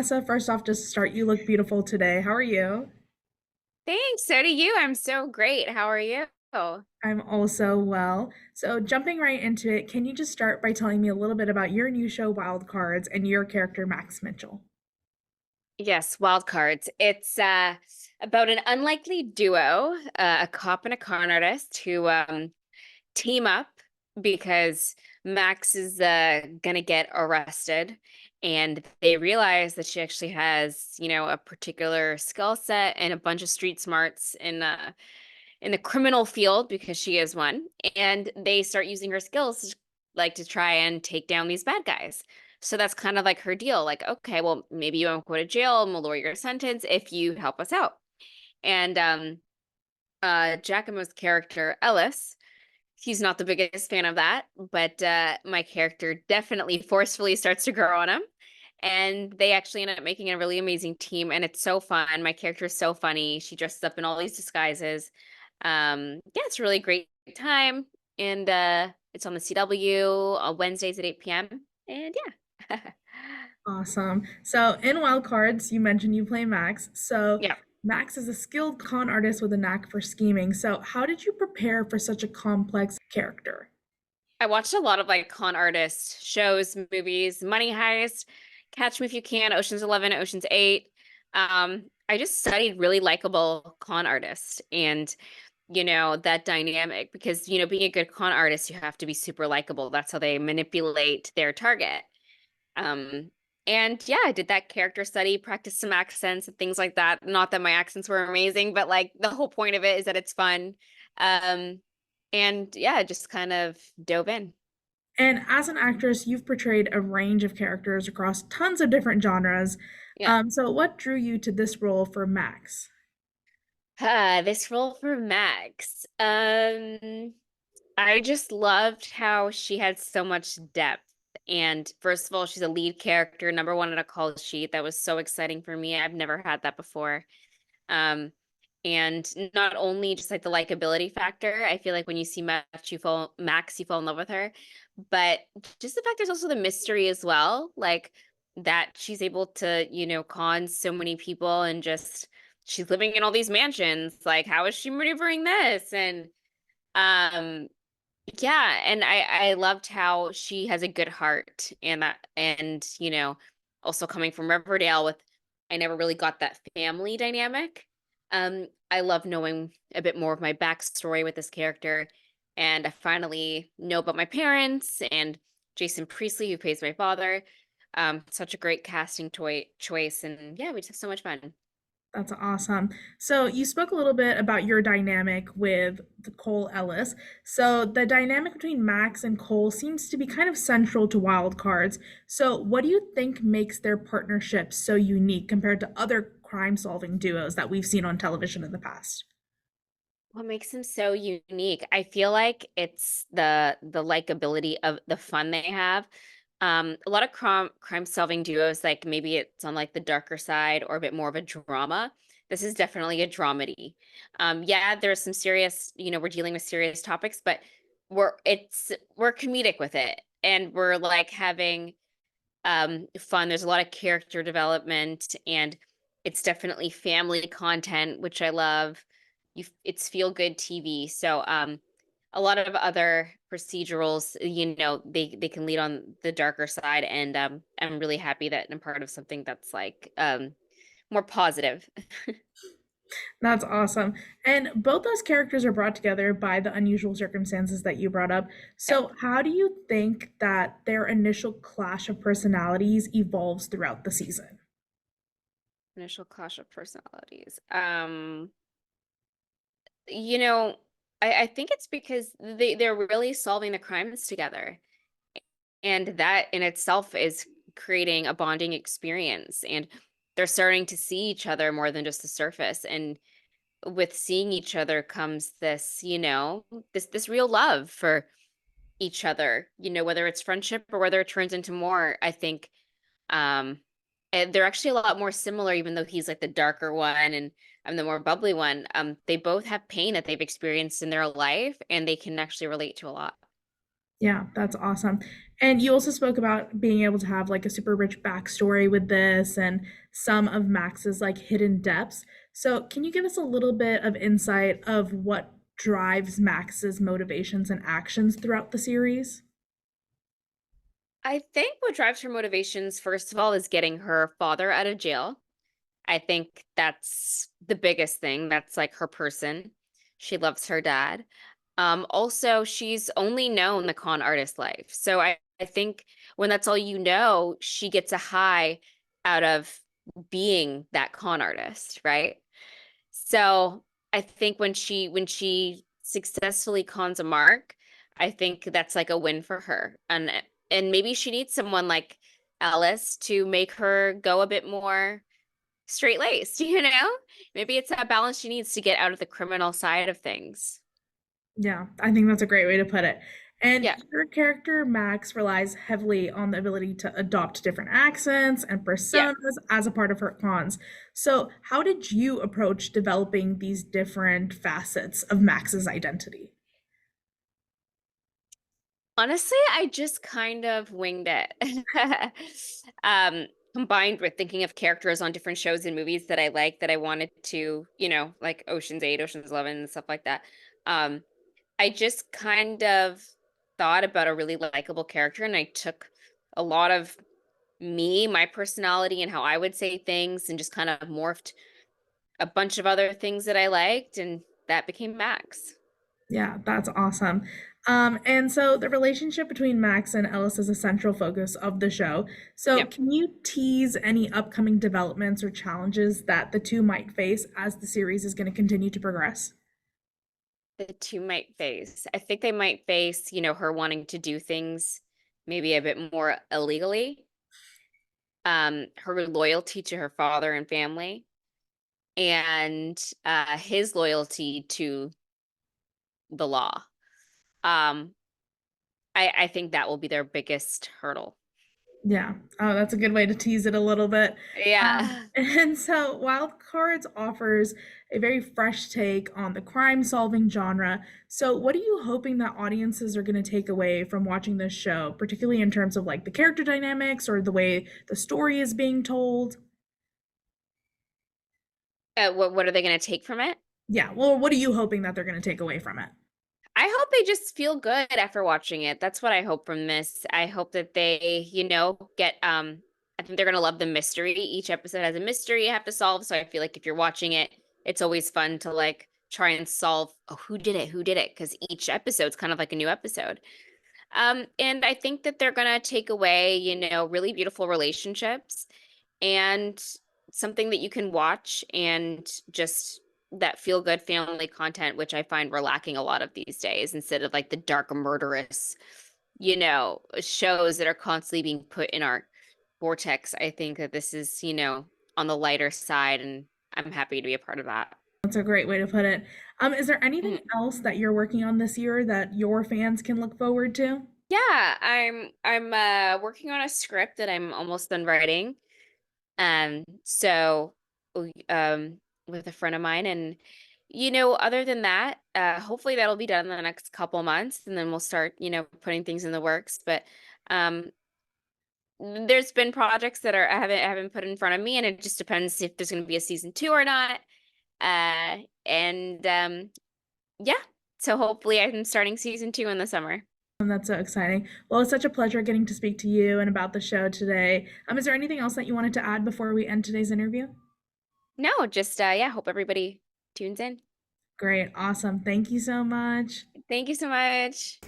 Vanessa. First off, just to start, you look beautiful today. How are you? Thanks. So do you. I'm so great. How are you? I'm also well. So, jumping right into it, can you just start by telling me a little bit about your new show, Wild Cards, and your character, Max Mitchell? Yes, wild cards. It's about an unlikely duo, a cop and a con artist who team up because Max is gonna get arrested, and they realize that she actually has, a particular skill set and a bunch of street smarts in the criminal field because she is one, and they start using her skills like to try and take down these bad guys. So that's kind of like her deal. Like, okay, well, maybe you won't go to jail and we'll lower your sentence if you help us out. And Giacomo's character, Ellis, he's not the biggest fan of that, but my character definitely forcefully starts to grow on him. And they actually end up making a really amazing team, and it's so fun. My character is so funny. She dresses up in all these disguises. Yeah, it's a really great time, and it's on the CW on Wednesdays at 8 p.m. And yeah. Awesome. So, in Wild Cards, you mentioned you play Max. So, Yeah. Max is a skilled con artist with a knack for scheming. So, how did you prepare for such a complex character? I watched a lot of like con artist shows, movies, Money Heist, Catch Me If You Can, Ocean's 11, Ocean's 8. I just studied really likable con artists and that dynamic because being a good con artist, you have to be super likable. That's how they manipulate their target. Um and yeah, I did that character study, practiced some accents and things like that. Not that my accents were amazing, but like the whole point of it is that it's fun. Um and yeah, just kind of dove in. And as an actress, you've portrayed a range of characters across tons of different genres. Yeah. So, what drew you to this role for Max? This role for Max. I just loved how she had so much depth. And first of all, she's a lead character, number one on a call sheet. That was so exciting for me. I've never had that before. Um, and not only just like the likability factor, I feel like when you see Max, you fall in love with her, but just the fact there's also the mystery as well, like that she's able to, con so many people and just she's living in all these mansions. Like, how is she maneuvering this? And um, yeah, and I loved how she has a good heart and also coming from Riverdale with I never really got that family dynamic. I love knowing a bit more of my backstory with this character, and I finally know about my parents and Jason Priestley, who plays my father. Such a great casting choice, and yeah, we just have so much fun. That's awesome. So you spoke a little bit about your dynamic with the Cole Ellis. So the dynamic between Max and Cole seems to be kind of central to Wild Cards. So what do you think makes their partnership so unique compared to other crime-solving duos that we've seen on television in the past? What makes them so unique? I feel like it's the likability of the fun they have. A lot of crime solving duos, like maybe it's on like the darker side or a bit more of a drama. This is definitely a dramedy. Yeah, there's some serious, we're dealing with serious topics, but we're comedic with it, and we're like having fun. There's a lot of character development, and it's definitely family content, which I love. It's feel good TV. So a lot of other procedurals, they can lead on the darker side, and I'm really happy that I'm part of something that's like more positive. That's awesome. And both those characters are brought together by the unusual circumstances that you brought up. Yep. So how do you think that their initial clash of personalities evolves throughout the season? Initial clash of personalities. You know, I think it's because they're really solving the crimes together. And that in itself is creating a bonding experience. And they're starting to see each other more than just the surface. And with seeing each other comes this, this real love for each other, whether it's friendship or whether it turns into more. I think and they're actually a lot more similar, even though he's like the darker one and I'm the more bubbly one. They both have pain that they've experienced in their life and they can actually relate to a lot. Yeah, that's awesome. And you also spoke about being able to have like a super rich backstory with this and some of Max's like hidden depths. So, can you give us a little bit of insight of what drives Max's motivations and actions throughout the series? I think what drives her motivations, first of all, is getting her father out of jail. I think that's the biggest thing. That's like her person. She loves her dad. Also, she's only known the con artist life. So I think when that's all you know, she gets a high out of being that con artist, right? So I think when she successfully cons a mark, I think that's like a win for her. And maybe she needs someone like Ellis to make her go a bit more straight-laced, you know? Maybe it's that balance she needs to get out of the criminal side of things. Yeah, I think that's a great way to put it. And Yeah. your character, Max, relies heavily on the ability to adopt different accents and Yeah. personas as a part of her cons. So, how did you approach developing these different facets of Max's identity? Honestly, I just kind of winged it. Um, Combined with thinking of characters on different shows and movies that I like that I wanted to, like Ocean's 8, Ocean's 11, and stuff like that. Um, I just kind of thought about a really likable character and I took a lot of me, my personality, and how I would say things and just kind of morphed a bunch of other things that I liked, and that became Max. Yeah, that's awesome. And so the relationship between Max and Ellis is a central focus of the show. So, Yep. can you tease any upcoming developments or challenges that the two might face as the series is going to continue to progress? The two might face. I think they might face, her wanting to do things maybe a bit more illegally, her loyalty to her father and family, and his loyalty to the law. Um, I think that will be their biggest hurdle. Yeah. Oh, that's a good way to tease it a little bit. Yeah. And so Wild Cards offers a very fresh take on the crime-solving genre. So what are you hoping that audiences are going to take away from watching this show, particularly in terms of like the character dynamics or the way the story is being told? What are they going to take from it? Yeah. Well, what are you hoping that they're going to take away from it? I hope they just feel good after watching it. That's what I hope from this. I hope that they, get I think they're gonna love the mystery. Each episode has a mystery you have to solve. So I feel like if you're watching it, it's always fun to like try and solve, oh, who did it? Who did it? Because each episode's kind of like a new episode. And I think that they're gonna take away, really beautiful relationships and something that you can watch and just that feel good family content, which I find we're lacking a lot of these days, instead of like the dark murderous, shows that are constantly being put in our vortex. I think that this is, on the lighter side, and I'm happy to be a part of that. That's a great way to put it. Is there anything Mhm. else that you're working on this year that your fans can look forward to? Yeah, I'm working on a script that I'm almost done writing. So with a friend of mine, and other than that, hopefully that'll be done in the next couple months, and then we'll start, putting things in the works. But um there's been projects that I haven't put in front of me, and it just depends if there's gonna be a season 2 or not. And yeah. So hopefully I'm starting season 2 in the summer. And that's so exciting. Well, it's such a pleasure getting to speak to you and about the show today. Is there anything else that you wanted to add before we end today's interview? No, just yeah, hope everybody tunes in. Great, awesome. Thank you so much. Thank you so much.